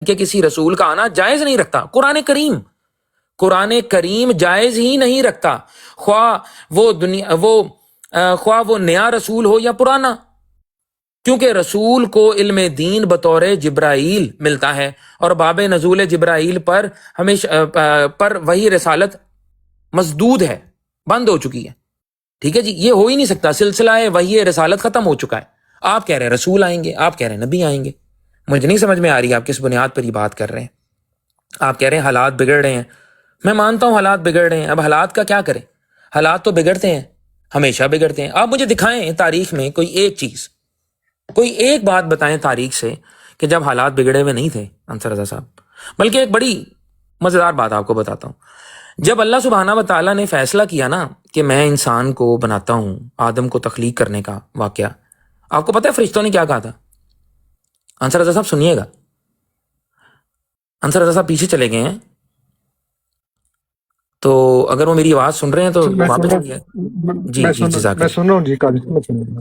کہ کسی رسول کا آنا جائز نہیں رکھتا. قرآن کریم جائز ہی نہیں رکھتا، خواہ وہ نیا رسول ہو یا پرانا، کیونکہ رسول کو علم دین بطور جبرائیل ملتا ہے اور باب نزول جبرائیل پر ہمیشہ پر وہی رسالت مسدود ہے، بند ہو چکی ہے. ٹھیک ہے جی، یہ ہو ہی نہیں سکتا، سلسلہ وہی رسالت ختم ہو چکا ہے. آپ کہہ رہے ہیں رسول آئیں گے، آپ کہہ رہے ہیں نبی آئیں گے. مجھے نہیں سمجھ میں آ رہی آپ کس بنیاد پر یہ بات کر رہے ہیں. آپ کہہ رہے ہیں حالات بگڑ رہے ہیں، میں مانتا ہوں حالات بگڑ رہے ہیں. اب حالات کا کیا کریں، حالات تو بگڑتے ہیں، ہمیشہ بگڑتے ہیں. آپ مجھے دکھائیں تاریخ میں کوئی ایک چیز، کوئی ایک بات بتائیں تاریخ سے کہ جب حالات بگڑے ہوئے نہیں تھے انصر رضا صاحب. بلکہ ایک بڑی مزیدار بات آپ کو بتاتا ہوں. جب اللہ سبحانہ و تعالیٰ نے فیصلہ کیا نا کہ میں انسان کو بناتا ہوں، آدم کو تخلیق کرنے کا واقعہ، آپ کو پتہ ہے فرشتوں نے کیا کہا تھا؟ انصر رضا صاحب سنیے گا، انصر رضا صاحب پیچھے چلے گئے ہیں، تو اگر وہ میری آواز سن رہے ہیں تو واپس آئیے. جی جی جزاک میں سن رہا ہوں جی.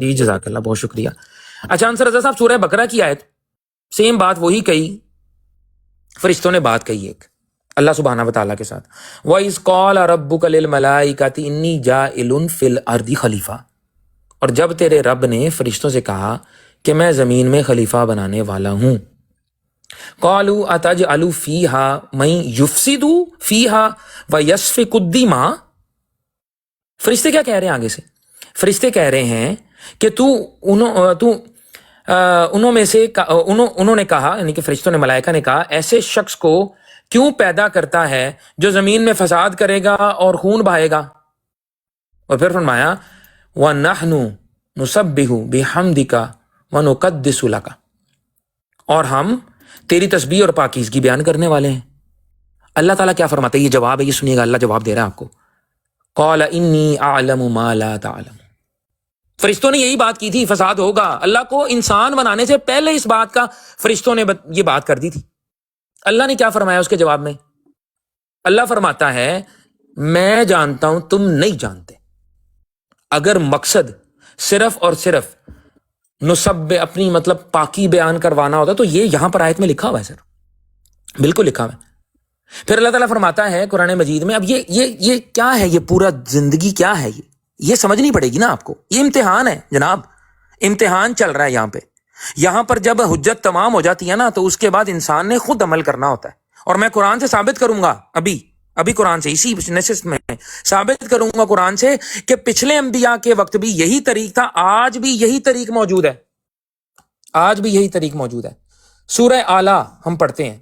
جی جزاک اللہ، بہت شکریہ. اچھا انصر رضا صاحب، سورہ بقرہ کی آیت، سیم بات وہی کہی، فرشتوں نے بات کہی ایک اللہ سبحانہ و تعالیٰ کے ساتھ. وَإِذْ قَالَ رَبُّكَ لِلْمَلَائِكَةِ إِنِّي جَاعِلٌ فِي الْأَرْضِ خلیفہ، اور جب تیرے رب نے فرشتوں سے کہا کہ میں زمین میں خلیفہ بنانے والا ہوں. قَالُوا أَتَجْعَلُ فِيهَا مَن يُفْسِدُ فِيهَا وَيَسْفِكُ الدِّمَاءَ. فرشتے کیا کہہ رہے ہیں آگے سے؟ فرشتے کہہ رہے ہیں کہ انہوں نے کہا، یعنی کہ فرشتوں نے، ملائکہ نے کہا، ایسے شخص کو کیوں پیدا کرتا ہے جو زمین میں فساد کرے گا اور خون بہائے گا. اور پھر فرمایا وَنَحْنُ نُسَبِّحُ بِحَمْدِكَ وَنُقَدِّسُ لَكَ، اور ہم تیری تسبیح اور پاکیزگی بیان کرنے والے ہیں. اللہ تعالیٰ کیا فرماتا ہے؟ یہ جواب ہے، یہ سنیے گا، اللہ جواب دے رہا ہے آپ کو. قَالَ إِنِّي أَعْلَمُ مَا لَا تَعْلَمُ. فرشتوں نے یہی بات کی تھی، فساد ہوگا. اللہ کو انسان بنانے سے پہلے اس بات کا فرشتوں نے یہ بات کر دی تھی. اللہ نے کیا فرمایا اس کے جواب میں؟ اللہ فرماتا ہے میں جانتا ہوں تم نہیں جانتے. اگر مقصد صرف اور صرف نصب اپنی مطلب پاکی بیان کروانا ہوتا تو یہ یہاں پر آیت میں لکھا ہوا ہے. سر بالکل لکھا ہوا ہے. پھر اللہ تعالیٰ فرماتا ہے قرآن مجید میں، اب یہ کیا ہے، یہ پورا زندگی کیا ہے، یہ سمجھنی پڑے گی نا آپ کو. یہ امتحان ہے جناب، امتحان چل رہا ہے یہاں پہ. یہاں پر جب حجت تمام ہو جاتی ہے نا تو اس کے بعد انسان نے خود عمل کرنا ہوتا ہے. اور میں قرآن سے ثابت کروں گا، ابھی قرآن سے، اسی نشست میں ثابت کروں گا قرآن سے کہ پچھلے انبیاء کے وقت بھی یہی طریق تھا، آج بھی یہی طریق موجود ہے، آج بھی یہی طریق موجود ہے. سورہ اعلیٰ ہم پڑھتے ہیں،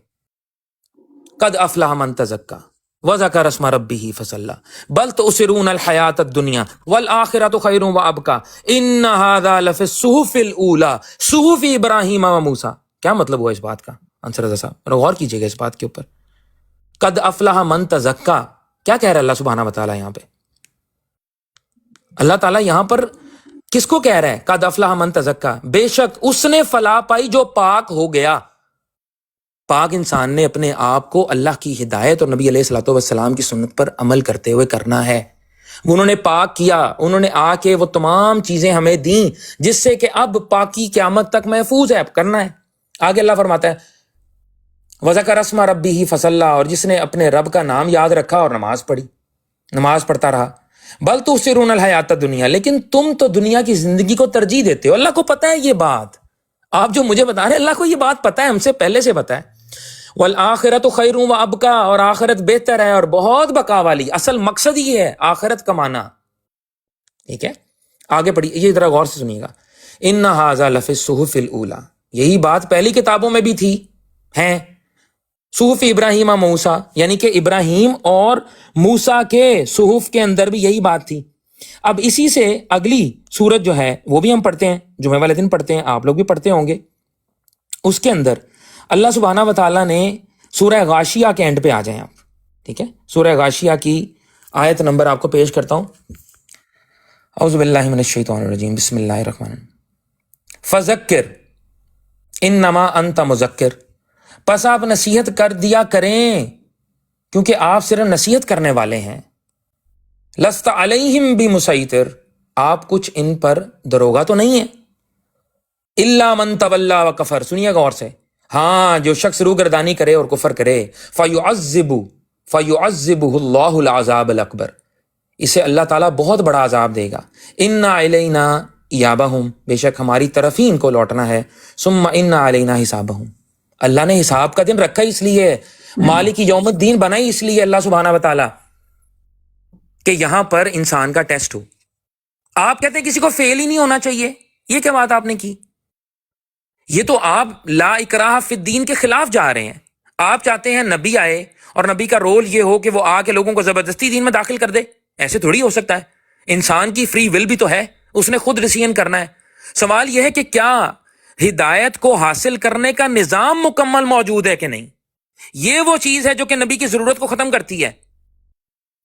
قد افلح من تزکا وذکر اسم ربہ فصلی بل تؤثرون الحیاۃ الدنیا والآخرۃ خیر وابقی ان ھذا لفی الصحف الاولی صحف ابراہیم و موسیٰ. کیا مطلب ہوا اس بات کا انصر رضا صاحب؟ غور کیجیے گا اس بات کے اوپر. قد افلح من تزکا، کیا کہہ رہا ہے اللہ سبحانہ و تعالیٰ یہاں پہ؟ اللہ تعالیٰ یہاں پر کس کو کہہ رہا ہے؟ قد افلح من تزکا، بے شک اس نے فلاح پائی جو پاک ہو گیا. پاک انسان نے اپنے آپ کو اللہ کی ہدایت اور نبی علیہ الصلوۃ والسلام کی سنت پر عمل کرتے ہوئے کرنا ہے. انہوں نے پاک کیا، انہوں نے آ کے وہ تمام چیزیں ہمیں دیں جس سے کہ اب پاکی قیامت تک محفوظ ہے، اب کرنا ہے. آگے اللہ فرماتا ہے وذکر اسم ربہ فصلی، اور جس نے اپنے رب کا نام یاد رکھا اور نماز پڑھی، نماز پڑھتا رہا. بل تؤثرون الحیاۃ الدنیا، لیکن تم تو دنیا کی زندگی کو ترجیح دیتے ہو. اللہ کو پتہ ہے یہ بات، آپ جو مجھے بتا رہے ہیں اللہ کو یہ بات پتہ ہے، ہم سے پہلے سے پتہ ہے. والآخرۃ خیر وابقی، اور آخرت بہتر ہے اور بہت بقا والی. اصل مقصد یہ ہے آخرت کمانا. ٹھیک ہے، آگے پڑھیے، یہ ذرا غور سے سنیے گا. ان ھذا لفی الصحف الاولی، یہی بات پہلی کتابوں میں بھی تھی، ہیں. صحف ابراہیم و موسیٰ، یعنی کہ ابراہیم اور موسیٰ کے صحف کے اندر بھی یہی بات تھی. اب اسی سے اگلی سورت جو ہے وہ بھی ہم پڑھتے ہیں، جمعہ والے دن پڑھتے ہیں، آپ لوگ بھی پڑھتے ہوں گے. اس کے اندر اللہ سبحانہ و تعالیٰ نے سورہ غاشیہ کے اینڈ پہ آ جائیں آپ. ٹھیک ہے، سورہ غاشیہ کی آیت نمبر آپ کو پیش کرتا ہوں. اعوذ باللہ من الشیطان الرجیم، بسم اللہ الرحمن الرحیم. فذکر انما انت مذکر، پس آپ نصیحت کر دیا کریں کیونکہ آپ صرف نصیحت کرنے والے ہیں. لست علیہم بمسیطر، آپ کچھ ان پر دروگا تو نہیں ہیں. الا من تولی وکفر، سنیے غور سے، ہاں جو شخص روگردانی کرے اور کفر کرے فَيُعَذِّبُهُ اللَّهُ الْعَذَابَ الْأَكْبَرَ، اسے اللہ تعالیٰ بہت بڑا عذاب دے گا. اِنَّا عَلَيْنَا إِيَابَهُمْ، بے شک ہماری طرف ہی ان کو لوٹنا ہے. ثُمَّ إِنَّا عَلَيْنَا حِسَابَهُمْ، اللہ نے حساب کا دن رکھا اس لیے، مالک یوم الدین بنائی اس لیے اللہ سبحانہ وتعالیٰ کہ یہاں پر انسان کا ٹیسٹ ہو. آپ کہتے ہیں کسی کو فیل ہی نہیں ہونا چاہیے، یہ کیا بات آپ نے کی؟ یہ تو آپ لا اکراہ فی الدین کے خلاف جا رہے ہیں. آپ چاہتے ہیں نبی آئے اور نبی کا رول یہ ہو کہ وہ آ کے لوگوں کو زبردستی دین میں داخل کر دے. ایسے تھوڑی ہو سکتا ہے. انسان کی فری ول بھی تو ہے، اس نے خود ڈیسیژن کرنا ہے. سوال یہ ہے کہ کیا ہدایت کو حاصل کرنے کا نظام مکمل موجود ہے کہ نہیں؟ یہ وہ چیز ہے جو کہ نبی کی ضرورت کو ختم کرتی ہے.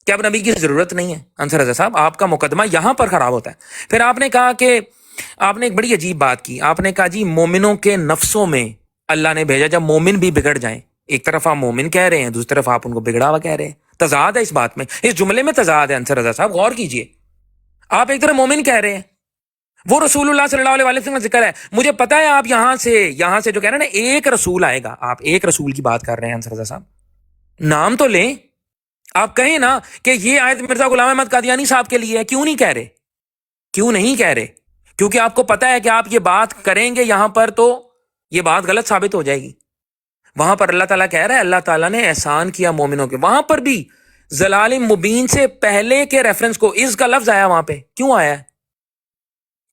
کہ اب نبی کی ضرورت نہیں ہے. انصر رضا صاحب، آپ کا مقدمہ یہاں پر خراب ہوتا ہے. پھر آپ نے کہا کہ آپ نے ایک بڑی عجیب بات کی. آپ نے کہا جی مومنوں کے نفسوں میں اللہ نے بھیجا جب مومن بھی بگڑ جائیں. ایک طرف آپ مومن کہہ رہے ہیں، دوسری طرف آپ ان کو بگڑا ہوا کہہ رہے ہیں. تضاد ہے اس بات میں، اس جملے میں تضاد ہے. انصر رضا صاحب غور کیجئے. آپ ایک طرف مومن کہہ رہے ہیں، وہ رسول اللہ صلی اللہ علیہ وسلم کا ذکر ہے. مجھے پتا ہے آپ یہاں سے جو کہہ رہے ہیں نا ایک رسول آئے گا، آپ ایک رسول کی بات کر رہے ہیں. انصر رضا صاحب نام تو لیں. آپ کہیں نا کہ یہ آیت مرزا غلام احمد قادیانی صاحب کے لیے ہے. کیوں نہیں کہہ رہے؟ کیوں نہیں کہہ رہے؟ کیونکہ آپ کو پتا ہے کہ آپ یہ بات کریں گے یہاں پر تو یہ بات غلط ثابت ہو جائے گی. وہاں پر اللہ تعالیٰ کہہ رہا ہے اللہ تعالیٰ نے احسان کیا مومنوں کے. وہاں پر بھی ضلال مبین سے پہلے کے ریفرنس کو اس کا لفظ آیا وہاں پہ. کیوں آیا ہے؟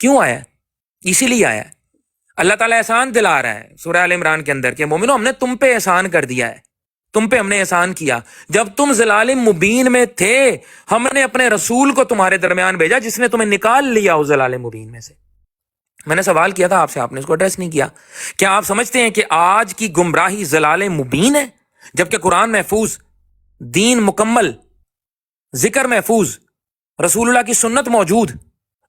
کیوں آیا ہے؟ اسی لیے آیا ہے. اللہ تعالیٰ احسان دلا رہا ہے سورہ آل عمران کے اندر کہ مومنوں ہم نے تم پہ احسان کر دیا ہے، تم پہ ہم نے احسان کیا. جب تم ضلال مبین میں تھے ہم نے اپنے رسول کو تمہارے درمیان بھیجا جس نے تمہیں نکال لیا اس ضلال مبین میں سے. میں نے سوال کیا تھا آپ سے، آپ نے اس کو ایڈریس نہیں کیا. کیا آپ سمجھتے ہیں کہ آج کی گمراہی ضلال مبین ہے؟ جبکہ قرآن محفوظ، دین مکمل، ذکر محفوظ، رسول اللہ کی سنت موجود،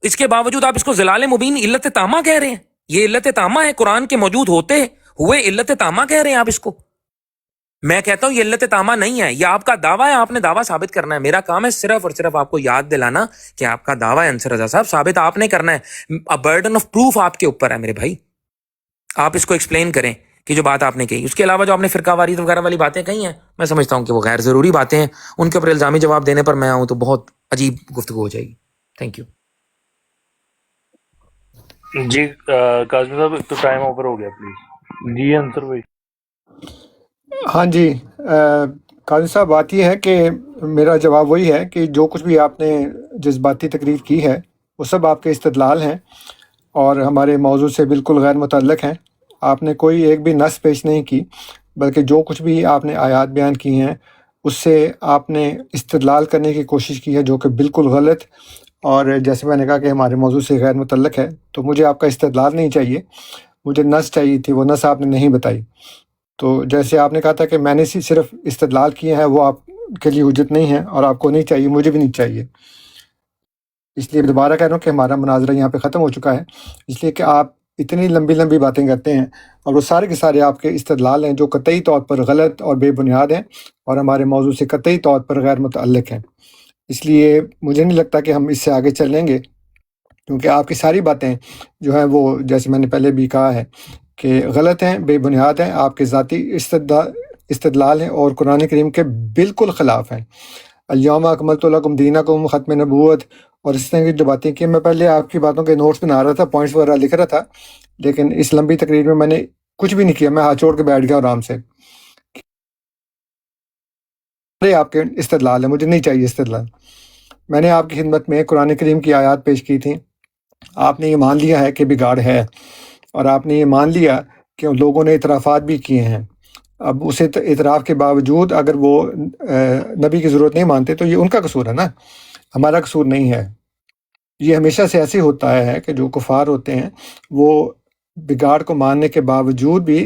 اس کے باوجود آپ اس کو ضلال مبین علت تامہ کہہ رہے ہیں. یہ علت تامہ ہے، قرآن کے موجود ہوتے ہوئے علت تامہ کہہ رہے ہیں آپ اس کو. میں کہتا ہوں یہ علت تامہ نہیں ہے، یہ آپ کا دعویٰ ہے. آپ نے دعویٰ ثابت کرنا ہے. میرا کام ہے صرف اور صرف آپ کو یاد دلانا کہ آپ کا دعویٰ ہے انصر رضا صاحب، ثابت آپ نے کرنا ہے. برڈن آف پروف آپ کے اوپر ہے میرے بھائی. آپ اس کو ایکسپلین کریں کہ جو بات آپ نے کہی. اس کے علاوہ جو آپ نے فرقہ واریت وغیرہ والی باتیں کہی ہیں میں سمجھتا ہوں کہ وہ غیر ضروری باتیں ہیں. ان کے اوپر الزامی جواب دینے پر میں آؤں تو بہت عجیب گفتگو ہو جائے گی. Thank you. جی کاظم صاحب تو ٹائم اوور ہو گیا پلیز. جی انصر بھائی. ہاں جی، قاضی صاحب بات یہ ہے کہ میرا جواب وہی ہے کہ جو کچھ بھی آپ نے جذباتی تقریر کی ہے وہ سب آپ کے استدلال ہیں اور ہمارے موضوع سے بالکل غیر متعلق ہیں. آپ نے کوئی ایک بھی نص پیش نہیں کی، بلکہ جو کچھ بھی آپ نے آیات بیان کی ہیں اس سے آپ نے استدلال کرنے کی کوشش کی ہے جو کہ بالکل غلط، اور جیسے میں نے کہا کہ ہمارے موضوع سے غیر متعلق ہے. تو مجھے آپ کا استدلال نہیں چاہیے، مجھے نص چاہیے تھی، وہ نص آپ نے نہیں بتائی. تو جیسے آپ نے کہا تھا کہ میں نے صرف استدلال کیے ہیں، وہ آپ کے لیے حجت نہیں ہے اور آپ کو نہیں چاہیے، مجھے بھی نہیں چاہیے. اس لیے دوبارہ کہہ رہا ہوں کہ ہمارا مناظرہ یہاں پہ ختم ہو چکا ہے، اس لیے کہ آپ اتنی لمبی لمبی باتیں کرتے ہیں اور وہ سارے کے سارے آپ کے استدلال ہیں جو قطعی طور پر غلط اور بے بنیاد ہیں اور ہمارے موضوع سے قطعی طور پر غیر متعلق ہیں. اس لیے مجھے نہیں لگتا کہ ہم اس سے آگے چلیں گے، کیونکہ آپ کی ساری باتیں جو ہیں وہ جیسے میں نے پہلے بھی کہا ہے کہ غلط ہیں، بے بنیاد ہیں، آپ کے ذاتی استدلال ہیں اور قرآن کریم کے بالکل خلاف ہیں. الیوم اکملت لکم دینکم، ختم نبوت اور اس طرح کی جو باتیں کی. میں پہلے آپ کی باتوں کے نوٹس بنا رہا تھا، پوائنٹس وغیرہ لکھ رہا تھا، لیکن اس لمبی تقریر میں نے کچھ بھی نہیں کیا. میں ہاتھ چھوڑ کے بیٹھ گیا آرام سے. آپ کے استدلال ہے، مجھے نہیں چاہیے استدلال. میں نے آپ کی خدمت میں قرآن کریم کی آیات پیش کی تھیں، آپ نے یہ مان لیا ہے کہ بگاڑ ہے اور آپ نے یہ مان لیا کہ لوگوں نے اعترافات بھی کیے ہیں. اب اس اعتراف کے باوجود اگر وہ نبی کی ضرورت نہیں مانتے تو یہ ان کا قصور ہے نا، ہمارا قصور نہیں ہے. یہ ہمیشہ سے ایسے ہوتا ہے کہ جو کفار ہوتے ہیں وہ بگاڑ کو ماننے کے باوجود بھی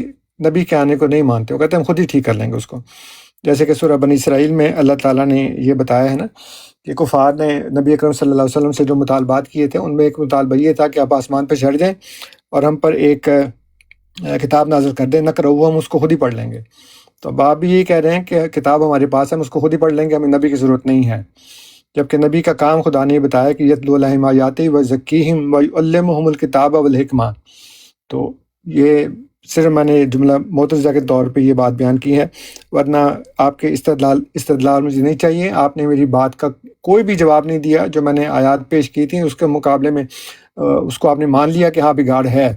نبی کے آنے کو نہیں مانتے، وہ کہتے ہیں ہم خود ہی ٹھیک کر لیں گے اس کو. جیسے کہ سورہ بنی اسرائیل میں اللہ تعالیٰ نے یہ بتایا ہے نا کہ کفار نے نبی اکرم صلی اللہ علیہ وسلم سے جو مطالبات کیے تھے ان میں ایک مطالبہ یہ تھا کہ آپ آسمان پہ چڑھ جائیں اور ہم پر ایک کتاب نازل کر دیں، نقرأہ، ہم اس کو خود ہی پڑھ لیں گے. تو اب آپ بھی یہی کہہ رہے ہیں کہ کتاب ہمارے پاس ہے، ہم اس کو خود ہی پڑھ لیں گے، ہمیں نبی کی ضرورت نہیں ہے. جبکہ نبی کا کام خدا نے بتایا کہ یتلو علیہم آیاتہ ویزکیہم ویعلمہم الکتاب والحکمہ. تو یہ صرف میں نے جملہ معترضہ کے طور پہ یہ بات بیان کی ہے، ورنہ آپ کے استدلال مجھے نہیں چاہیے۔ آپ نے میری بات کا کوئی بھی جواب نہیں دیا، جو میں نے آیات پیش کی تھیں اس کے مقابلے میں اس کو آپ نے مان لیا کہ ہاں بگاڑ ہے۔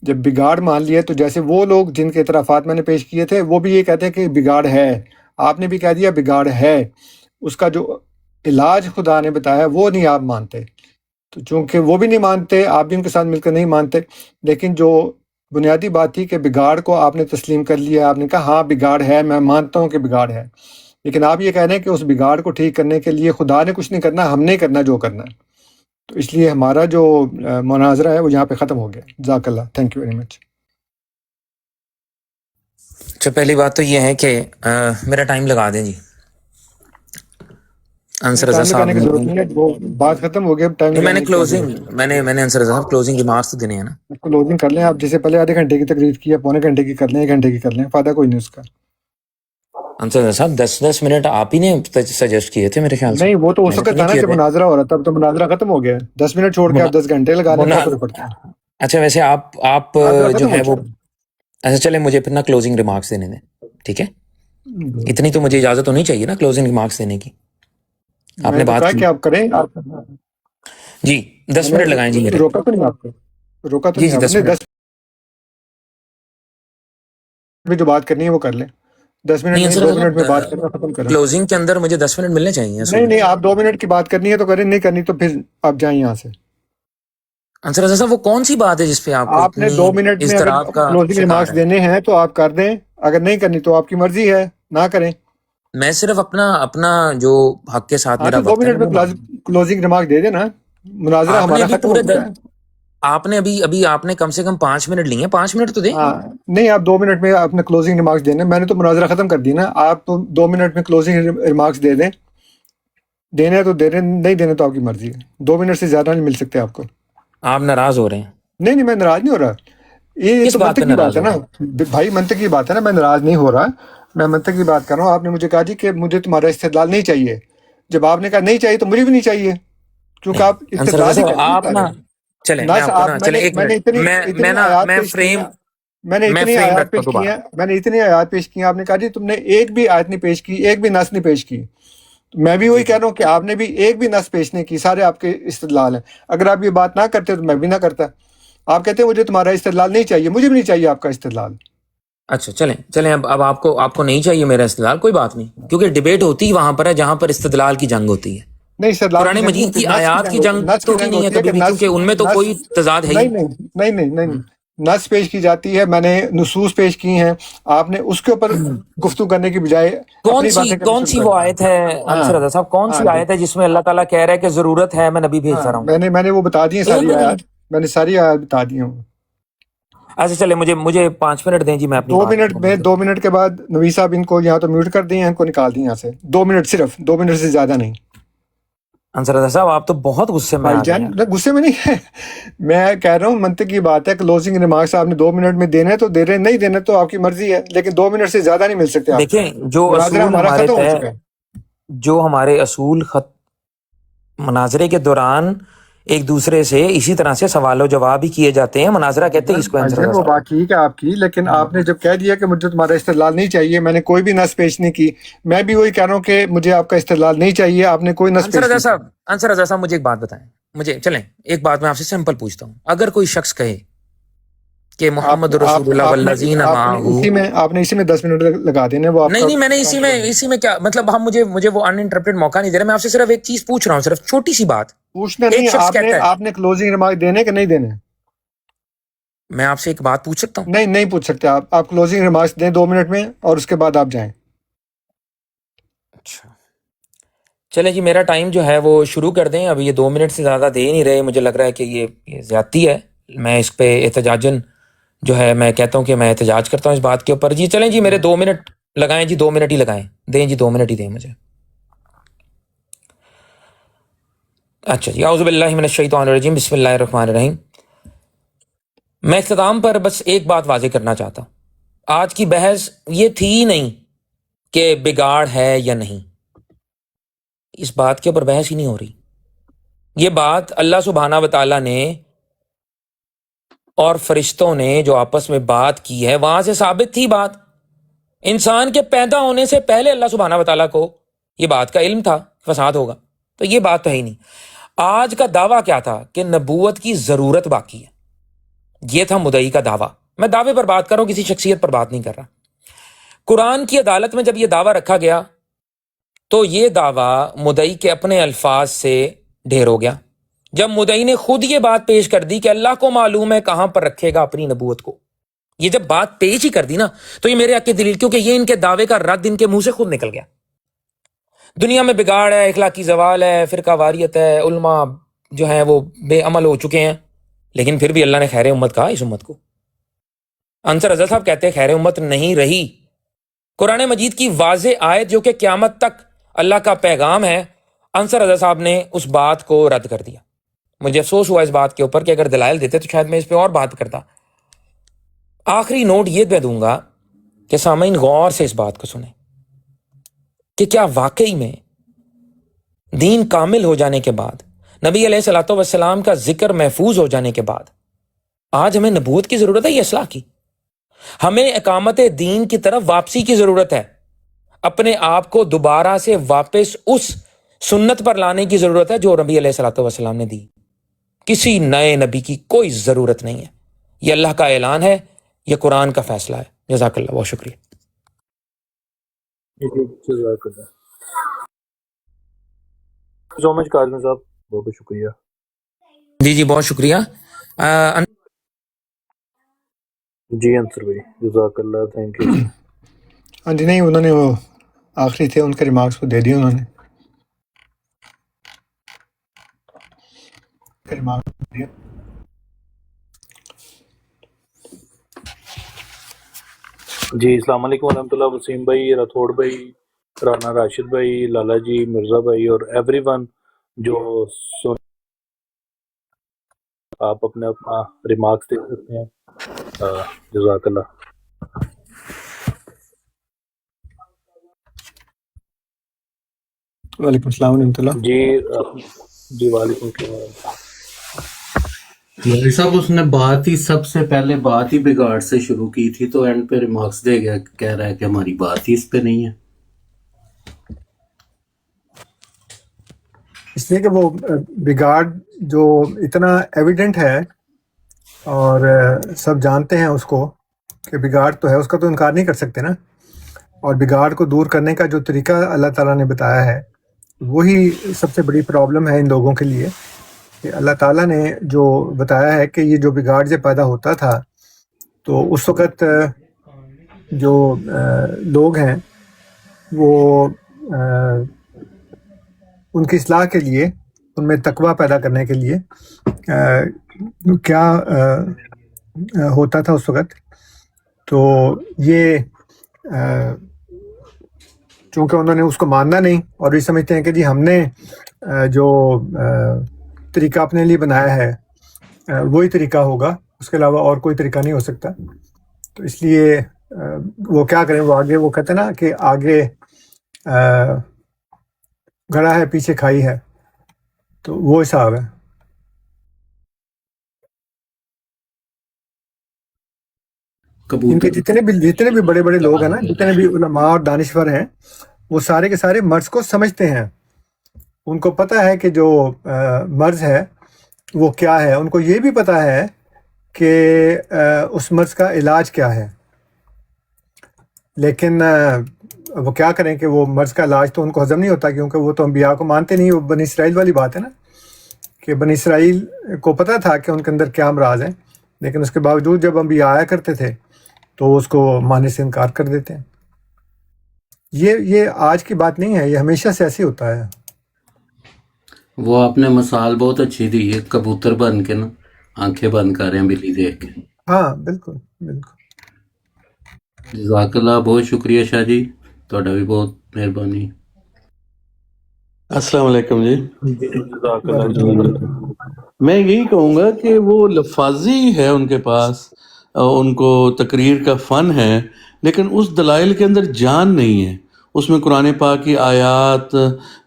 جب بگاڑ مان لیا تو جیسے وہ لوگ جن کے اعترافات میں نے پیش کیے تھے وہ بھی یہ کہتے ہیں کہ بگاڑ ہے، آپ نے بھی کہہ دیا بگاڑ ہے، اس کا جو علاج خدا نے بتایا وہ نہیں آپ مانتے۔ تو چونکہ وہ بھی نہیں مانتے، آپ بھی ان کے ساتھ مل کر نہیں مانتے، لیکن جو بنیادی بات تھی کہ بگاڑ کو آپ نے تسلیم کر لیا، آپ نے کہا ہاں بگاڑ ہے، میں مانتا ہوں کہ بگاڑ ہے، لیکن آپ یہ کہہ رہے ہیں کہ اس بگاڑ کو ٹھیک کرنے کے لیے خدا نے کچھ نہیں کرنا، ہم نے کرنا جو کرنا ہے۔ تو اس لیے ہمارا جو مناظرہ ہے وہ یہاں پہ ختم ہو گیا۔ جزاک اللہ، تھینک یو ویری مچ۔ اچھا، پہلی بات تو یہ ہے کہ میرا ٹائم لگا دیں جی، انصر رضا ٹائم صاحب لگانے کی ضرورت نہیں ہے، وہ بات ختم ہو گیا، ٹائم میں نے لگانے کی کیا ضرورت ہے؟ میں نے انصر رضا صاحب کلوزنگ ریمارکس تو دینے ہیں نا۔ کلوزنگ کر لیں آپ، جیسے پہلے آدھے گھنٹے کی تقریر کی ہے، پونے گھنٹے کی کر لیں، 1 گھنٹے کی کر لیں، فائدہ کوئی نہیں اس کا۔ انصر رضا صاحب 10 منٹ آپ ہی نے سجیسٹ کیے تھے میرے خیال سے، نہیں وہ تو اس میں نے تو وقت تھا نہیں نا کیے جب تھے۔ مناظرہ ہو رہا تھا، اب تو مناظرہ ختم ہو گیا ہے، 10 منٹ چھوڑ کے آپ 10 گھنٹے لگا لیں، کیا فرق پڑتا ہے؟ اچھا ویسے آپ مناظرہ جو ختم ہے ہو وہ، چکا اچھا چلے مجھے پھر نا کلوزنگ ریمارکس دینے دیں، ٹھیک ہے؟ ہے۔ اتنی تو مجھے اجازت ہونی چاہیے نا کلوزنگ ریمارکس دینے کی، آپ میں نے نے تو بات کہا کی کہ آپ کریں، آپ جی۔ میں 10 منٹ لگائیں جی نے میرے، روکا تو نہیں آپ کو، روکا تو جی نہیں جی آپ 10 نے، منٹ 10 میں جو بات کرنی ہے وہ کر لیں، 10 منٹ نہیں نہیں، انصر 2 رضا منٹ میں بات صاحب کرنا ختم کریں۔ کلوزنگ کے اندر مجھے 10 منٹ ملنے چاہیے نہیں اصول میں۔ نہیں، آپ 2 منٹ کی بات کرنی ہے تو کریں، نہیں کرنی تو پھر آپ جائیں یہاں سے۔ انصر رضا صاحب وہ کون سی بات ہے جس پہ آپ کو آپ نے اتنی 2 منٹ میں اگر اضطراب کا کلوزنگ شکار ریمارکس ہے؟ دینے ہیں تو آپ کر دیں، اگر نہیں کرنی تو آپ کی مرضی ہے، نہ کریں۔ میں صرف اپنا جو حق کے ساتھ ہاں میرا تو 2 وقت ہے منٹ میں میں وہ مانگ رہا کلوزنگ ریمارک دے دیں نا، ہوں۔ مناظرہ آپ نے ہمارا ابھی ختم ہو چکا ہے۔ آپ نے ابھی آپ نے کم سے کم 5 منٹ لیے ہیں، 5 منٹ تو دیں۔ ہاں نہیں، آپ 2 منٹ میں اپنے کلوزنگ ریمارکس دینے، میں نے تو مناظرہ ختم کر دی نا، آپ تو 2 منٹ میں کلوزنگ ریمارکس دے دیں، دینے تو دے دیں، نہیں دینے تو آپ کی مرضی ہے، 2 منٹ سے زیادہ نہیں مل سکتے آپ کو۔ آپ ناراض ہو رہے ہیں؟ نہیں نہیں، میں ناراض نہیں ہو رہا، یہ کس تو بات پہ منطق کی بات ناراض ہے ہو نا رہے ہیں؟ بھائی، منطق کی بات ہے نا، میں ناراض نہیں ہو رہا، میں منطق کی بات کر رہا ہوں۔ آپ نے مجھے کہا جی کہ مجھے تمہارا استدلال نہیں چاہیے، جب آپ نے کہا نہیں چاہیے تو مجھے بھی نہیں چاہیے، کیونکہ نہیں آپ انصر رضا استدلال ہی صاحب نہیں آپ کر نا، رہے۔ چلیں میں نس آپ کو آپ نا، میں چلیں نے ایک میں نے منٹ، اتنی میں اتنی نا آیات میں پیش کی فریم ہیں، میں نے میں اتنی فریم آیات رکھتا ہوں پیش کی دوبارہ۔ ہیں، میں نے اتنی آیات پیش کی ہیں، آپ نے کہا جی تم نے ایک بھی آیت نہیں پیش کی، ایک بھی نص نہیں پیش کی، میں بھی جی وہی جی کہہ رہا ہوں کہ آپ نے بھی ایک بھی نص پیش نہیں کی، سارے آپ کے استدلال ہیں۔ اگر آپ یہ بات نہ کرتے تو میں بھی نہ کرتا۔ آپ کہتے ہیں مجھے تمہارا استدلال نہیں چاہیے، مجھے بھی نہیں چاہیے آپ کا استدلال۔ اچھا چلیں اب آپ کو نہیں چاہیے میرا استدلال، کوئی بات نہیں، کیونکہ ڈیبیٹ ہوتی ہی وہاں پر ہے جہاں پر استدلال کی جنگ ہوتی ہے۔ نہیں، استدلال کی قرآن جنگ نہیں مجید ہوتی، کی نص کی آیات جنگ کی ہوتی، جنگ نص تو کی ہوتی جنگ نہیں ہے ہوتی ہے کبھی کہ بھی، نص کیونکہ ان میں تو نص کوئی تضاد ہے ہی نہیں نہیں۔ نہیں نہیں نہیں نہیں نہیں، نص پیش کی جاتی ہے، میں نے نصوص پیش کی ہیں، آپ نے اس کے اوپر گفتگو کرنے کی بجائے اپنی باتیں کرنا کون شروع سی کر وہ دی۔ آیت ہے ہاں انصر رضا صاحب، کون ہاں سی جی، آیت ہے جس میں اللہ تعالیٰ کہہ رہا ہے کہ ضرورت ہے میں نبی ہاں بھیجتا رہا ہوں؟ میں نے وہ بتا دی ہیں ایک ساری بھی نہیں۔ آیات، میں نے ساری آیات بتا دی ہوں۔ اچھا چلے مجھے 5 منٹ دیں جی، میں اپنی دو بات منٹ مکمل میں کرتا 2 ہوں۔ منٹ کے بعد نوی صاحب ان کو یہاں تو میوٹ کر دیں، ان کو نکال دیں یہاں سے، 2 منٹ، صرف 2 منٹ سے زیادہ نہیں۔ انصر رضا صاحب آپ تو بہت غصے میں بھائی آ گئے جان یار۔ غصے میں نہیں ہے، میں کہہ رہا ہوں منطق کی بات ہے، کلوزنگ ریمارکس آپ نے 2 منٹ میں دینے تو دے رہے، نہیں دینے تو آپ کی مرضی ہے، لیکن 2 منٹ سے زیادہ نہیں مل سکتے آپ کو۔ دیکھیں جو مناظرہ اصول ہمارا ہمارے ختم ہو طے، چکا ہے۔ جو ہمارے اصول مناظرے کے دوران ایک دوسرے سے اسی طرح سے سوال و جواب ہی کیے جاتے ہیں، مناظرہ کہتے ہیں اس کو بھائی انصر جان رضا وہ صاحب۔ بات ٹھیک ہے آپ کی، لیکن آپ نے جب کہہ دیا کہ مجھے تمہارا استدلال نہیں چاہیے، میں نے کوئی بھی نص پیش نہیں کی، میں بھی وہی کہہ رہا ہوں کہ مجھے آپ کا استدلال نہیں چاہیے، آپ نے کوئی نص پیش نہیں کی۔ انصر رضا صاحب مجھے ایک بات بتائیں، مجھے چلیں ایک بات میں آپ سے سمپل پوچھتا ہوں، اگر کوئی شخص کہے کہ آپ محمد رسول اللہ والذین معہ، آپ نے اسی میں 10 منٹ لگا دینے، وہ آپ کا نہیں میں نے اسی میں کیا مطلب، ہم مجھے وہ ان انٹرپریٹ موقع نہیں دے رہے، میں آپ سے صرف ایک چیز پوچھ رہا ہوں، صرف چھوٹی سی بات۔ پوچھنا ایک نہیں، شخص کہتا ہے، آپ نے کلوزنگ ریمارک دینے کہ نہیں دینے؟ میں آپ سے ایک بات پوچھ سکتا ہوں؟ نہیں نہیں پوچھ سکتے آپ کلوزنگ ریمارکس دیں 2 منٹ میں، اور اس کے بعد آپ جائیں۔ اچھا چلیں جی، میرا ٹائم جو ہے وہ شروع کر دیں، اب یہ 2 منٹ سے زیادہ دے نہیں رہے، مجھے لگ رہا ہے کہ یہ زیادتی ہے، میں اس پہ احتجاجن جو ہے میں کہتا ہوں کہ میں احتجاج کرتا ہوں اس بات کے اوپر۔ جی چلیں جی، میرے 2 منٹ لگائیں جی، 2 منٹ ہی لگائیں، دیں جی 2 منٹ ہی دیں مجھے۔ اچھا جی، اعوذ باللہ من الشیطان الرجیم، بسم اللہ الرحمن الرحیم۔ میں اختتام پر بس ایک بات واضح کرنا چاہتا ہوں، آج کی بحث یہ تھی ہی نہیں کہ بگاڑ ہے یا نہیں، اس بات کے اوپر بحث ہی نہیں ہو رہی۔ یہ بات اللہ سبحانہ و تعالیٰ نے اور فرشتوں نے جو آپس میں بات کی ہے وہاں سے ثابت تھی بات. انسان کے پیدا ہونے سے پہلے اللہ سبحانہ و تعالیٰ کو یہ بات کا علم تھا فساد ہوگا. تو یہ بات تو ہے ہی نہیں. آج کا دعویٰ کیا تھا کہ نبوت کی ضرورت باقی ہے. یہ تھا مدعی کا دعویٰ. میں دعوے پر بات کر رہا ہوں, کسی شخصیت پر بات نہیں کر رہا. قرآن کی عدالت میں جب یہ دعویٰ رکھا گیا تو یہ دعویٰ مدعی کے اپنے الفاظ سے ڈھیر ہو گیا. جب مدعی نے خود یہ بات پیش کر دی کہ اللہ کو معلوم ہے کہاں پر رکھے گا اپنی نبوت کو, یہ جب بات پیش ہی کر دی نا تو یہ میرے حق کی دلیل, کیونکہ یہ ان کے دعوے کا رد ان کے منہ سے خود نکل گیا. دنیا میں بگاڑ ہے, اخلاقی زوال ہے, فرقہ واریت ہے, علماء جو ہیں وہ بے عمل ہو چکے ہیں, لیکن پھر بھی اللہ نے خیر امت کہا اس امت کو. انصر رضا صاحب کہتے ہیں خیر امت نہیں رہی. قرآن مجید کی واضح آیت جو کہ قیامت تک اللہ کا پیغام ہے, انصر رضا صاحب نے اس بات کو رد کر دیا. مجھے افسوس ہوا اس بات کے اوپر کہ اگر دلائل دیتے تو شاید میں اس پہ اور بات کرتا. آخری نوٹ یہ دے دوں گا کہ سامعین غور سے اس بات کو سنیں کہ کیا واقعی میں دین کامل ہو جانے کے بعد, نبی علیہ الصلوۃ والسلام کا ذکر محفوظ ہو جانے کے بعد آج ہمیں نبوت کی ضرورت ہے یا اصلاح کی؟ ہمیں اقامت دین کی طرف واپسی کی ضرورت ہے. اپنے آپ کو دوبارہ سے واپس اس سنت پر لانے کی ضرورت ہے جو نبی علیہ الصلوۃ والسلام نے دی. کسی نئے نبی کی کوئی ضرورت نہیں ہے. یہ اللہ کا اعلان ہے, یہ قرآن کا فیصلہ ہے. جزاک اللہ, بہت شکریہ. سو مچ کاظم صاحب, بہت بہت شکریہ. جی بہت شکریہ. جی انصر بھائی, جزاک اللہ, تھینک یو. ہاں جی, نہیں انہوں نے وہ آخری تھے ان کے ریمارکس کو دے دیے انہوں نے. جی السلام علیکم ورحمۃ اللہ. وسیم بھائی, راتھوڑ بھائی, رانا راشد بھائی, لالا جی, مرزا بھائی اور ایوری ون جو آپ اپنے اپنا ریمارکس دے سکتے ہیں. جزاک اللہ. وعلیکم السلام ورحمۃ اللہ. جی وعلیکم السلام. مولوی صاحب اس نے بات ہی سب سے پہلے بات ہی بگاڑ سے شروع کی تھی, تو اینڈ پہ ریمارکس دے گیا, کہہ رہا ہے کہ ہماری بات ہی اس پہ نہیں ہے. اس لیے کہ وہ بگاڑ جو اتنا ایویڈنٹ ہے اور سب جانتے ہیں اس کو کہ بگاڑ تو ہے, اس کا تو انکار نہیں کر سکتے نا. اور بگاڑ کو دور کرنے کا جو طریقہ اللہ تعالیٰ نے بتایا ہے وہی سب سے بڑی پرابلم ہے ان لوگوں کے لیے, کہ اللہ تعالیٰ نے جو بتایا ہے کہ یہ جو بگاڑ جب پیدا ہوتا تھا تو اس وقت جو لوگ ہیں وہ ان کی اصلاح کے لیے, ان میں تقویٰ پیدا کرنے کے لیے کیا ہوتا تھا اس وقت. تو یہ چونکہ انہوں نے اس کو ماننا نہیں اور یہ سمجھتے ہیں کہ جی ہم نے جو طریقہ اپنے لیے بنایا ہے وہی طریقہ ہوگا, اس کے علاوہ اور کوئی طریقہ نہیں ہو سکتا. تو اس لیے وہ کیا کریں, وہ آگے, وہ کہتے ہیں نا کہ آگے گھڑا ہے پیچھے کھائی ہے, تو وہ حساب ہے. ان کے جتنے بھی بڑے بڑے لوگ ہیں نا, جتنے بھی علماء اور دانشور ہیں, وہ سارے کے سارے مرض کو سمجھتے ہیں. ان کو پتہ ہے کہ جو مرض ہے وہ کیا ہے, ان کو یہ بھی پتہ ہے کہ اس مرض کا علاج کیا ہے. لیکن وہ کیا کریں کہ وہ مرض کا علاج تو ان کو ہضم نہیں ہوتا, کیونکہ وہ تو انبیاء کو مانتے نہیں. وہ بنی اسرائیل والی بات ہے نا, کہ بنی اسرائیل کو پتہ تھا کہ ان کے اندر کیا امراض ہیں, لیکن اس کے باوجود جب انبیاء آیا کرتے تھے تو اس کو ماننے سے انکار کر دیتے ہیں. یہ آج کی بات نہیں ہے, یہ ہمیشہ سے ایسے ہوتا ہے. وہ آپ نے مثال بہت اچھی دی ہے, کبوتر بن کے نا آنکھیں بند کر رہے ہیں بلی دیکھ کے. ہاں بالکل بالکل. جزاک اللہ, بہت شکریہ شاہ جی, تہاڈا بھی بہت مہربانی. السلام علیکم جی. جزاک اللہ. میں یہی کہوں گا کہ وہ لفاظی ہے ان کے پاس, ان کو تقریر کا فن ہے, لیکن اس دلائل کے اندر جان نہیں ہے. اس میں قرآن پاک کی آیات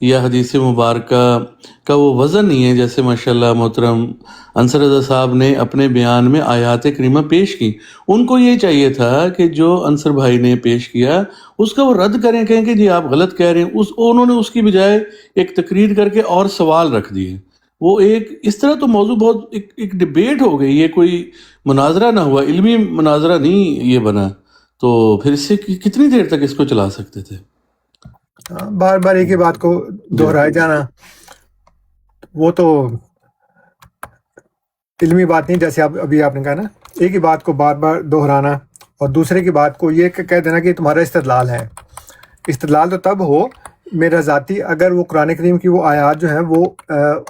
یا حدیث مبارکہ کا وہ وزن نہیں ہے جیسے ماشاءاللہ محترم انصر رضا صاحب نے اپنے بیان میں آیات کریمہ پیش کی. ان کو یہ چاہیے تھا کہ جو انصر بھائی نے پیش کیا اس کا وہ رد کریں، کہیں کہ جی آپ غلط کہہ رہے ہیں. انہوں نے اس کی بجائے ایک تقریر کر کے اور سوال رکھ دیے. وہ ایک اس طرح تو موضوع بہت ایک ڈبیٹ ہو گئی، یہ کوئی مناظرہ نہ ہوا، علمی مناظرہ نہیں یہ بنا. تو پھر اس سے کتنی دیر تک اس کو چلا سکتے تھے؟ بار بار ایک ہی بات کو دہرائے جانا وہ تو علمی بات نہیں، جیسے ابھی آپ نے کہا نا، ایک ہی بات کو بار بار دہرانا اور دوسرے کی بات کو یہ کہہ دینا کہ تمہارا استدلال ہے. استدلال تو تب ہو میرا ذاتی اگر وہ قرآن کریم کی وہ آیات جو ہیں وہ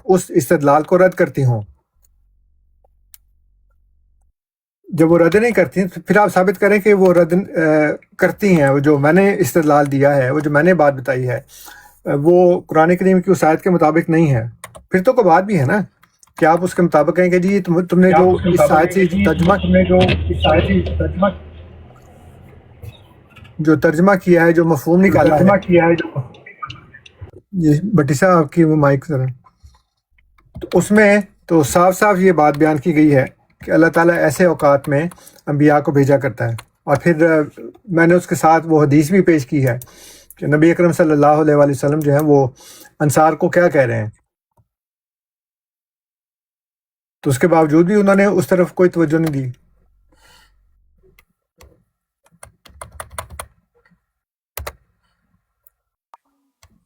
اس استدلال کو رد کرتی ہوں. جب وہ رد نہیں کرتی ہیں پھر آپ ثابت کریں کہ وہ رد کرتی ہیں. وہ جو میں نے استدلال دیا ہے، وہ جو میں نے بات بتائی ہے، وہ قرآن کریم کی اس آیت کے مطابق نہیں ہے. پھر تو کوئی بات بھی ہے نا کہ آپ اس کے مطابق کہیں کہ جی تم نے جو اس آیت سے ترجمہ کیا ہے، جو مفہوم نکالا ہے، یہ بٹی صاحب آپ کی وہ مائک ذرا، تو اس میں تو صاف صاف یہ بات بیان کی گئی ہے کہ اللہ تعالیٰ ایسے اوقات میں انبیاء کو بھیجا کرتا ہے. اور پھر میں نے اس کے ساتھ وہ حدیث بھی پیش کی ہے کہ نبی اکرم صلی اللہ علیہ وآلہ وسلم جو ہیں وہ انصار کو کیا کہہ رہے ہیں، تو اس کے باوجود بھی انہوں نے اس طرف کوئی توجہ نہیں دی.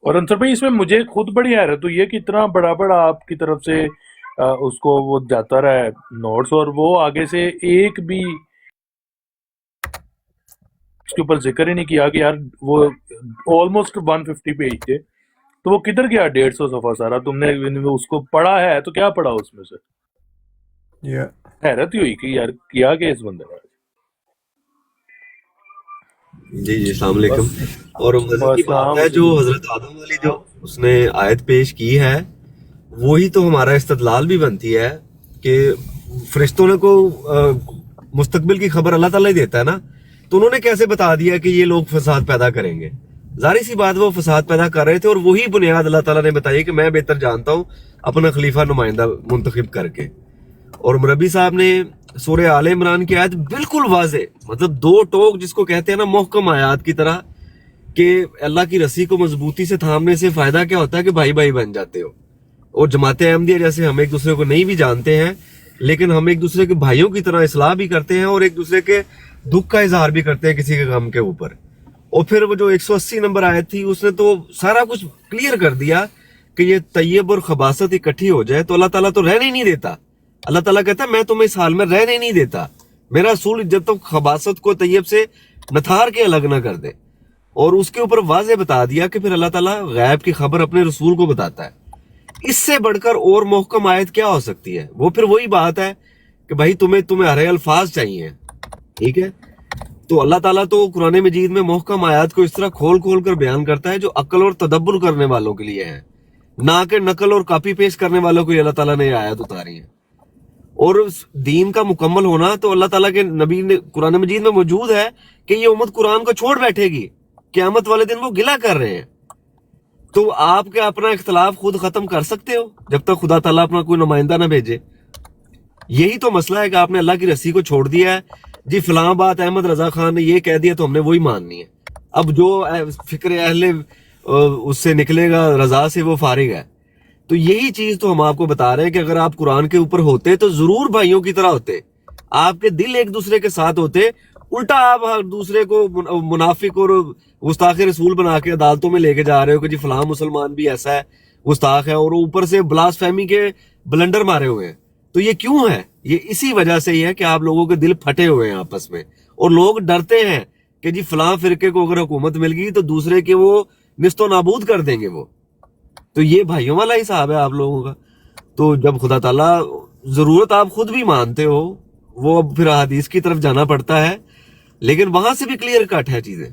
اور انصر بھائی اس میں مجھے خود بڑی حیرت ہوئی ہے کہ اتنا بڑا بڑا آپ کی طرف سے اس کو وہ جاتا رہا ہے نوٹس، اور وہ آگے سے ایک بھی اس کے اوپر ذکر ہی نہیں کیا کہ یار وہ آلموسٹ 150 پیج تھے، تو وہ کدھر گیا 150 صفحہ سارا؟ تم نے اس کو پڑھا ہے تو کیا پڑھا اس میں سے؟ حیرت ہی ہوئی کہ یار کیا کہ اس بندے نے. جی السلام علیکم. اور مزے کی بات ہے جو حضرت آدم والی جو اس نے آیت پیش کی ہے وہی تو ہمارا استدلال بھی بنتی ہے کہ فرشتوں نے کو مستقبل کی خبر اللہ تعالیٰ ہی دیتا ہے نا، تو انہوں نے کیسے بتا دیا کہ یہ لوگ فساد پیدا کریں گے؟ ظاہر سی بات وہ فساد پیدا کر رہے تھے، اور وہی بنیاد اللہ تعالیٰ نے بتائی کہ میں بہتر جانتا ہوں اپنا خلیفہ نمائندہ منتخب کر کے. اور مربی صاحب نے سورہ آل عمران کی آیت بالکل واضح، مطلب دو ٹوک جس کو کہتے ہیں نا محکم آیات کی طرح، کہ اللہ کی رسی کو مضبوطی سے تھامنے سے فائدہ کیا ہوتا ہے کہ بھائی بھائی بن جاتے ہو. اور جماعت احمدیہ جیسے ہم ایک دوسرے کو نہیں بھی جانتے ہیں لیکن ہم ایک دوسرے کے بھائیوں کی طرح اصلاح بھی کرتے ہیں اور ایک دوسرے کے دکھ کا اظہار بھی کرتے ہیں کسی کے غم کے اوپر. اور پھر وہ جو 180 نمبر آیت تھی اس نے تو سارا کچھ کلیئر کر دیا کہ یہ طیب اور خباثت اکٹھی ہو جائے تو اللہ تعالیٰ تو رہنے ہی نہیں دیتا. اللہ تعالیٰ کہتا ہے میں تمہیں اس حال میں رہنے نہیں دیتا، میرا رسول جب تک خباثت کو طیب سے نتھار کے الگ نہ کر دے. اور اس کے اوپر واضح بتا دیا کہ پھر اللہ تعالیٰ غیب کی خبر اپنے رسول کو بتاتا ہے. اس سے بڑھ کر اور محکم آیت کیا ہو سکتی ہے؟ وہ پھر وہی بات ہے کہ بھائی تمہیں ہرے الفاظ چاہیے، ٹھیک ہے؟ تو اللہ تعالیٰ تو قرآن مجید میں محکم آیات کو اس طرح کھول کھول کر بیان کرتا ہے جو عقل اور تدبر کرنے والوں کے لیے ہے، نہ کہ نقل اور کاپی پیسٹ کرنے والوں کو اللہ تعالیٰ نے یہ آیات اتاری ہے. اور اس دین کا مکمل ہونا تو اللہ تعالیٰ کے نبی نے قرآن مجید میں موجود ہے کہ یہ امت قرآن کو چھوڑ بیٹھے گی، قیامت والے دن وہ گلہ کر رہے ہیں. تو آپ کیا اپنا اختلاف خود ختم کر سکتے ہو جب تک خدا تعالیٰ اپنا کوئی نمائندہ نہ بھیجے؟ یہی تو مسئلہ ہے کہ آپ نے اللہ کی رسی کو چھوڑ دیا ہے. جی فلاں بات احمد رضا خان نے یہ کہہ دیا تو ہم نے وہی ماننی ہے. اب جو فکر اہل اس سے نکلے گا رضا سے وہ فارغ ہے. تو یہی چیز تو ہم آپ کو بتا رہے ہیں کہ اگر آپ قرآن کے اوپر ہوتے تو ضرور بھائیوں کی طرح ہوتے، آپ کے دل ایک دوسرے کے ساتھ ہوتے. الٹا آپ دوسرے کو منافق اور گستاخ رسول بنا کے عدالتوں میں لے کے جا رہے ہو کہ جی فلاں مسلمان بھی ایسا ہے گستاخ ہے، اور اوپر سے بلاس فہمی کے بلنڈر مارے ہوئے ہیں. تو یہ کیوں ہے؟ یہ اسی وجہ سے ہی ہے کہ آپ لوگوں کے دل پھٹے ہوئے ہیں آپس میں، اور لوگ ڈرتے ہیں کہ جی فلاں فرقے کو اگر حکومت مل گئی تو دوسرے کے وہ نست و نابود کر دیں گے وہ. تو یہ بھائیوں والا حساب ہے آپ لوگوں کا. تو جب خدا تعالیٰ ضرورت آپ خود بھی مانتے ہو، وہ اب پھر حدیث کی طرف جانا پڑتا ہے، لیکن وہاں سے بھی کلیئر کٹ ہے چیزیں.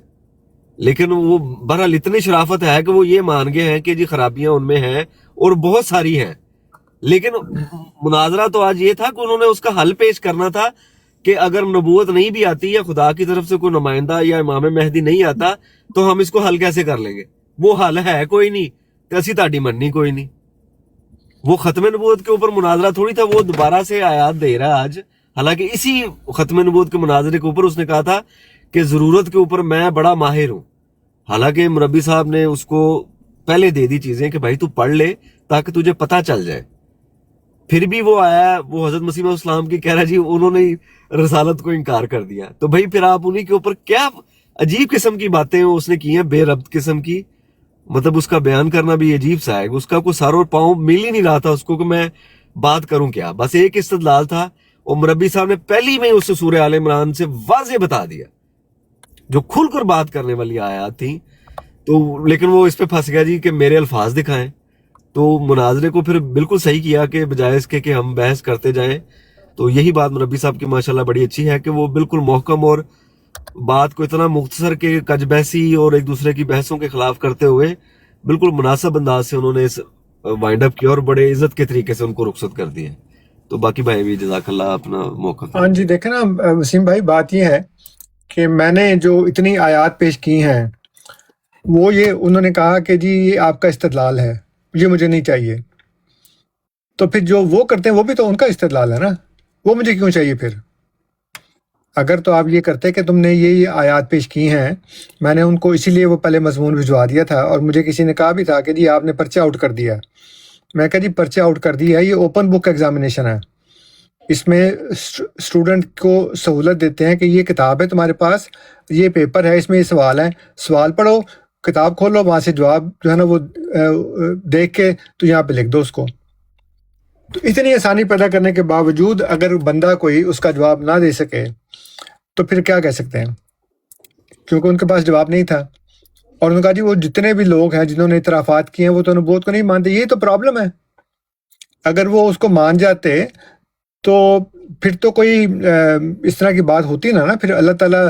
لیکن وہ بہرحال اتنی شرافت ہے کہ وہ یہ مان گئے ہیں کہ جی خرابیاں ان میں ہیں اور بہت ساری ہیں. لیکن مناظرہ تو آج یہ تھا کہ انہوں نے اس کا حل پیش کرنا تھا کہ اگر نبوت نہیں بھی آتی یا خدا کی طرف سے کوئی نمائندہ یا امام مہدی نہیں آتا تو ہم اس کو حل کیسے کر لیں گے؟ وہ حل ہے کوئی نہیں تو اسی تاڑی مننی کوئی نہیں. وہ ختم نبوت کے اوپر مناظرہ تھوڑی تھا، وہ دوبارہ سے آیات دے رہا ہے آج، حالانکہ اسی ختم نبوت کے مناظرے کے اوپر اس نے کہا تھا کہ ضرورت کے اوپر میں بڑا ماہر ہوں. حالانکہ مربی صاحب نے اس کو پہلے دے دی چیزیں کہ بھائی تو پڑھ لے تاکہ تجھے پتہ چل جائے. پھر بھی وہ آیا، وہ حضرت مسیح علیہ السلام کی کہہ رہا جی انہوں نے رسالت کو انکار کر دیا. تو بھائی پھر آپ انہی کے اوپر کیا عجیب قسم کی باتیں اس نے کی ہیں، بے ربط قسم کی. مطلب اس کا بیان کرنا بھی عجیب سا ہے. اس کا کوئی سر اور پاؤں مل ہی نہیں رہا تھا اس کو کہ میں بات کروں کیا. بس ایک استدلال تھا، اور مربی صاحب نے پہلی میں اس سورہ آل عمران سے واضح بتا دیا جو کھل کر بات کرنے والی آیات تھیں. تو لیکن وہ اس پہ پھنس گیا جی کہ میرے الفاظ دکھائیں. تو مناظرے کو پھر بالکل صحیح کیا کہ بجائے اس کے کہ ہم بحث کرتے جائیں. تو یہی بات مربی صاحب کی ماشاءاللہ بڑی اچھی ہے کہ وہ بالکل محکم اور بات کو اتنا مختصر کہ کج بحثی اور ایک دوسرے کی بحثوں کے خلاف کرتے ہوئے بالکل مناسب انداز سے انہوں نے اس وائنڈ اپ کیا اور بڑے عزت کے طریقے سے ان کو رخصت کر دیا. تو باقی بھائی بھی جزاک اللہ اپنا موقع. ہاں جی، دیکھیں نا وسیم بھائی، بات یہ ہے کہ میں نے جو اتنی آیات پیش کی ہیں وہ یہ انہوں نے کہا کہ جی یہ آپ کا استدلال ہے، یہ مجھے نہیں چاہیے. تو پھر جو وہ کرتے ہیں وہ بھی تو ان کا استدلال ہے نا، وہ مجھے کیوں چاہیے پھر؟ اگر تو آپ یہ کرتے کہ تم نے یہ آیات پیش کی ہیں، میں نے ان کو اسی لیے وہ پہلے مضمون بھجوا دیا تھا، اور مجھے کسی نے کہا بھی تھا کہ جی آپ نے پرچہ آؤٹ کر دیا. میں کہا جی پرچہ آؤٹ کر دیا ہے، یہ اوپن بک ایگزامینیشن ہے، اس میں اسٹوڈنٹ کو سہولت دیتے ہیں کہ یہ کتاب ہے تمہارے پاس، یہ پیپر ہے، اس میں یہ سوال ہیں، سوال پڑھو، کتاب کھولو، وہاں سے جواب جو ہے نا وہ دیکھ کے تو یہاں پہ لکھ دو اس کو. تو اتنی آسانی پیدا کرنے کے باوجود اگر بندہ کوئی اس کا جواب نہ دے سکے تو پھر کیا کہہ سکتے ہیں؟ کیونکہ ان کے پاس جواب نہیں تھا. اور انہوں نے کہا جی وہ جتنے بھی لوگ ہیں جنہوں نے اعترافات کیے ہیں وہ تو نبوت کو نہیں مانتے. یہ تو پرابلم ہے. اگر وہ اس کو مان جاتے تو پھر تو کوئی اس طرح کی بات ہوتی نا پھر اللہ تعالیٰ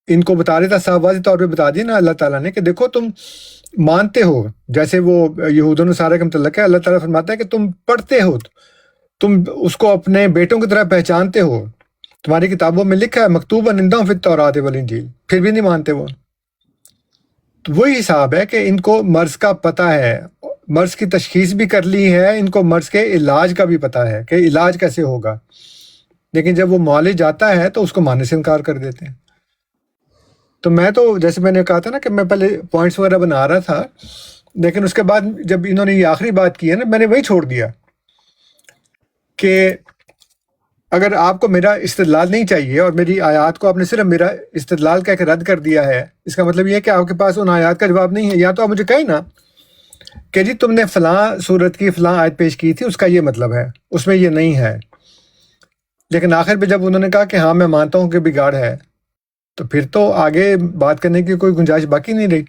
ان کو بتا دیتا، صاحب واضح طور پہ بتا دیا نا اللہ تعالیٰ نے کہ دیکھو تم مانتے ہو، جیسے وہ یہود و نصارہ کا متعلق ہے، اللہ تعالیٰ فرماتا ہے کہ تم پڑھتے ہو، تم اس کو اپنے بیٹوں کی طرح پہچانتے ہو، تمہاری کتابوں میں لکھا ہے مکتوب عندہم فی التوراۃ والانجیل، پھر بھی نہیں مانتے وہ. تو وہی حساب ہے کہ ان کو مرض کا پتہ ہے، مرض کی تشخیص بھی کر لی ہے، ان کو مرض کے علاج کا بھی پتہ ہے کہ علاج کیسے ہوگا، لیکن جب وہ معالج آتا ہے تو اس کو ماننے سے انکار کر دیتے ہیں. تو میں تو جیسے میں نے کہا تھا نا کہ میں پہلے پوائنٹس وغیرہ بنا رہا تھا، لیکن اس کے بعد جب انہوں نے یہ آخری بات کی ہے نا میں نے وہی چھوڑ دیا کہ اگر آپ کو میرا استدلال نہیں چاہیے اور میری آیات کو آپ نے صرف میرا استدلال کہہ کے رد کر دیا ہے، اس کا مطلب یہ ہے کہ آپ کے پاس ان آیات کا جواب نہیں ہے. یا تو آپ مجھے کہیں نا کہ جی تم نے فلاں صورت کی فلاں آیت پیش کی تھی، اس کا یہ مطلب ہے، اس میں یہ نہیں ہے. لیکن آخر پہ جب انہوں نے کہا کہ ہاں میں مانتا ہوں کہ بگاڑ ہے، تو پھر تو آگے بات کرنے کی کوئی گنجائش باقی نہیں رہی.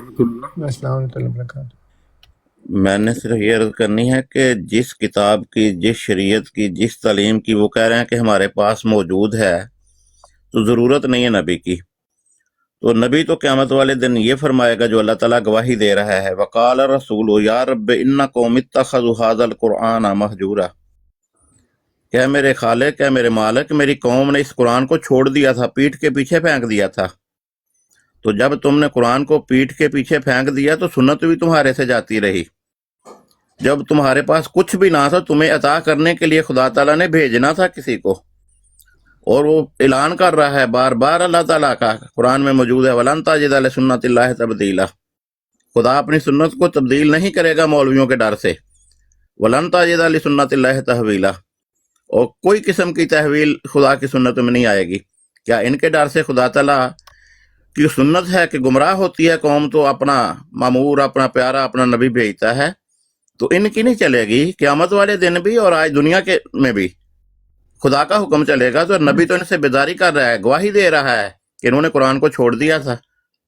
السلام علیکم وبرکاتہ. میں نے صرف یہ عرض کرنی ہے کہ جس کتاب کی، جس شریعت کی، جس تعلیم کی وہ کہہ رہے ہیں کہ ہمارے پاس موجود ہے، تو ضرورت نہیں ہے نبی کی. تو نبی تو قیامت والے دن یہ فرمائے گا جو اللہ تعالیٰ گواہی دے رہا ہے، وقال الرسول یا رب ان قوم اتخذوا ھذا القرآن مہجورا، کہ میرے خالق، کہ میرے مالک، میری قوم نے اس قرآن کو چھوڑ دیا تھا، پیٹھ کے پیچھے پھینک دیا تھا. تو جب تم نے قرآن کو پیٹھ کے پیچھے پھینک دیا تو سنت بھی تمہارے سے جاتی رہی. جب تمہارے پاس کچھ بھی نہ تھا، تمہیں عطا کرنے کے لیے خدا تعالیٰ نے بھیجنا تھا کسی کو، اور وہ اعلان کر رہا ہے بار بار اللہ تعالیٰ کا، قرآن میں موجود ہے وَلَن تَجِدَ لِسُنَّتِ اللَّهِ تَبْدِيلًا، خدا اپنی سنت کو تبدیل نہیں کرے گا مولویوں کے ڈر سے. وَلَن تَجِدَ لِسُنَّتِ اللَّهِ تَحْوِيلًا، اور کوئی قسم کی تحویل خدا کی سنت میں نہیں آئے گی. کیا ان کے ڈر سے خدا تعالیٰ کی سنت ہے کہ گمراہ ہوتی ہے قوم تو اپنا مامور، اپنا پیارا، اپنا نبی بھیجتا ہے؟ تو ان کی نہیں چلے گی، قیامت والے دن بھی اور آج دنیا کے میں بھی خدا کا حکم چلے گا. تو نبی تو ان سے بیداری کر رہا ہے، گواہی دے رہا ہے کہ انہوں نے قرآن کو چھوڑ دیا تھا،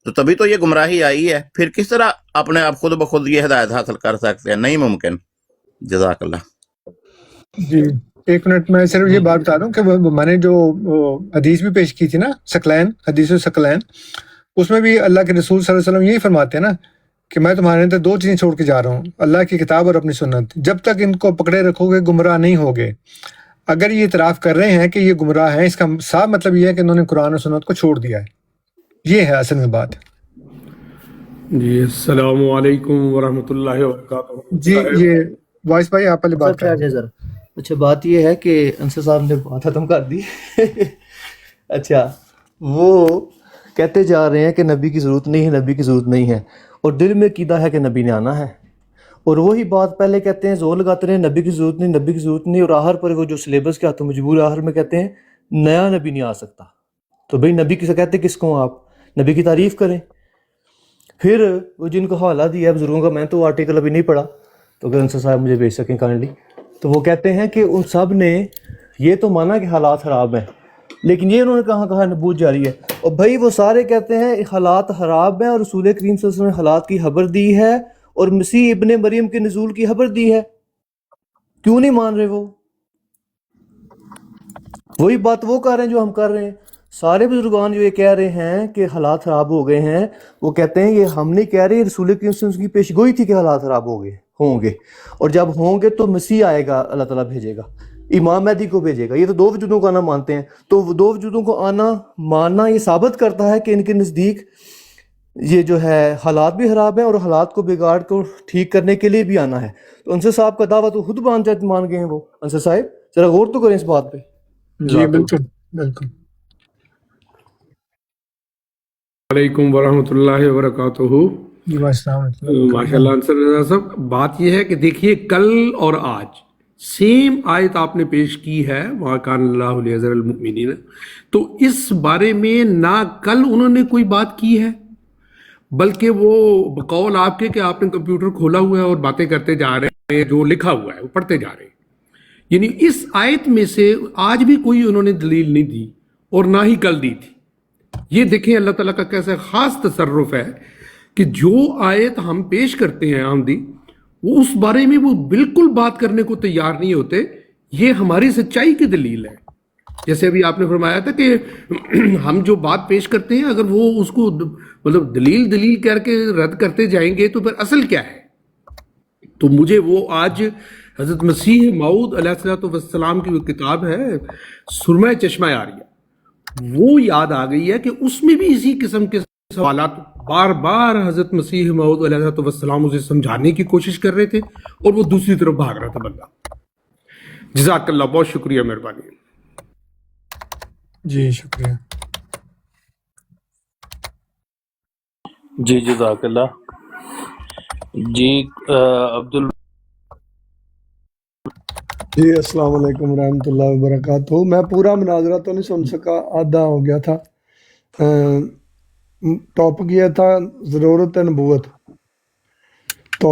تو تبھی تو یہ گمراہی آئی ہے. پھر کس طرح اپنے آپ خود بخود یہ ہدایت حاصل کر سکتے ہیں؟ نہیں ممکن. جزاک اللہ. جی ایک منٹ، میں صرف یہ بات بتا دوں کہ میں نے جو حدیث بھی پیش کی تھی نا، ثقلین، حدیث ثقلین، اس میں بھی اللہ کے رسول صلی اللہ علیہ وسلم یہی فرماتے ہیں نا کہ میں تمہارے اندر دو چیزیں چھوڑ کے جا رہا ہوں، اللہ کی کتاب اور اپنی سنت، جب تک ان کو پکڑے رکھو گے گمراہ نہیں ہوگے۔ اگر یہ اعتراف کر رہے ہیں کہ یہ گمراہ ہیں، اس کا صاف مطلب یہ ہے کہ انہوں نے قرآن اور سنت کو چھوڑ دیا ہے۔ یہ ہے اصل میں بات۔ جی السلام علیکم ورحمۃ اللہ وبرکاتہ۔ جی یہ وائس بھائی آپ پہلے بات کیا کریں۔ ہے ذرا؟ اچھا بات یہ ہے کہ انصر صاحب نے بات ختم کر دی۔ اچھا وہ کہتے جا رہے ہیں کہ نبی کی ضرورت نہیں ہے، نبی کی ضرورت نہیں ہے، اور دل میں عقیدہ ہے کہ نبی نے آنا ہے، اور وہی بات پہلے کہتے ہیں، زور لگاتے رہے نبی کی ضرورت نہیں، نبی کی ضرورت نہیں، اور آخر پر وہ جو سلیبس کے ہاتھوں مجبور آخر میں کہتے ہیں نیا نبی نہیں آ سکتا۔ تو بھئی نبی کسے کہتے کس کو آپ؟ نبی کی تعریف کریں۔ پھر وہ جن کو حوالہ دیا ہے بزرگوں کا، میں تو آرٹیکل ابھی نہیں پڑھا، تو اگر انصر صاحب مجھے بھیج سکیں کائنڈلی، تو وہ کہتے ہیں کہ ان سب نے یہ تو مانا کہ حالات خراب ہیں، لیکن یہ انہوں نے کہاں نبوت جاری ہے، اور بھائی وہ سارے کہتے ہیں حالات خراب ہیں اور رسول کریم صلی اللہ علیہ وسلم نے حالات کی خبر دی ہے اور مسیح ابن مریم کے نزول کی خبر دی ہے، کیوں نہیں مان رہے؟ وہ وہی بات وہ کر رہے ہیں جو ہم کر رہے ہیں۔ سارے بزرگان جو یہ کہہ رہے ہیں کہ حالات خراب ہو گئے ہیں، وہ کہتے ہیں یہ ہم نہیں کہہ رہے، رسول کریم صلی اللہ علیہ وسلم کی پیش گوئی تھی کہ حالات خراب ہوں گے، اور جب ہوں گے تو مسیح آئے گا، اللہ تعالیٰ بھیجے گا، امام مہدی کو بھیجے گا۔ یہ تو دو وجودوں کو آنا مانتے ہیں، تو وہ دو وجودوں کو آنا ماننا یہ ثابت کرتا ہے کہ ان کے نزدیک یہ جو ہے حالات بھی خراب ہیں اور حالات کو بگاڑ کو ٹھیک کرنے کے لیے بھی آنا ہے۔ تو انصر صاحب کا دعویٰ تو خود مان گئے ہیں وہ۔ انصر صاحب ذرا غور تو کریں اس بات پہ۔ جی بالکل بالکل۔ علیکم ورحمۃ اللہ وبرکاتہ۔ جی السلام علیکم۔ ماشاء اللہ انصر رضا صاحب، بات یہ ہے کہ دیکھیے کل اور آج سیم آیت آپ نے پیش کی ہے، وَمَا كَانَ اللَّهُ لِيَذَرَ الْمُؤْمِنِينَ، تو اس بارے میں نہ کل انہوں نے کوئی بات کی ہے، بلکہ وہ بقول آپ کے کہ آپ نے کمپیوٹر کھولا ہوا ہے اور باتیں کرتے جا رہے ہیں، جو لکھا ہوا ہے وہ پڑھتے جا رہے ہیں۔ یعنی اس آیت میں سے آج بھی کوئی انہوں نے دلیل نہیں دی اور نہ ہی کل دی تھی۔ یہ دیکھیں اللہ تعالیٰ کا کیسا خاص تصرف ہے کہ جو آیت ہم پیش کرتے ہیں آمدی، وہ اس بارے میں وہ بالکل بات کرنے کو تیار نہیں ہوتے۔ یہ ہماری سچائی کی دلیل ہے۔ جیسے ابھی آپ نے فرمایا تھا کہ ہم جو بات پیش کرتے ہیں اگر وہ اس کو مطلب دلیل کر کے رد کرتے جائیں گے تو پھر اصل کیا ہے؟ تو مجھے وہ آج حضرت مسیح موعود علیہ الصلوۃ والسلام کی وہ کتاب ہے سرمہ چشمہ عاریہ، وہ یاد آ گئی ہے کہ اس میں بھی اسی قسم کے سوالات بار بار حضرت مسیح موعود علیہ الصلوۃ والسلام اسے سمجھانے کی کوشش کر رہے تھے اور وہ دوسری طرف بھاگ رہا تھا بندہ۔ جزاک اللہ، بہت شکریہ، مہربانی۔ جی شکریہ۔ جی جزاک اللہ۔ جی عبد جی السلام علیکم ورحمۃ اللہ وبرکاتہ۔ میں پورا مناظرہ تو نہیں سن سکا، آدھا ہو گیا تھا۔ ٹاپک یہ تھا ضرورت نبوت، تو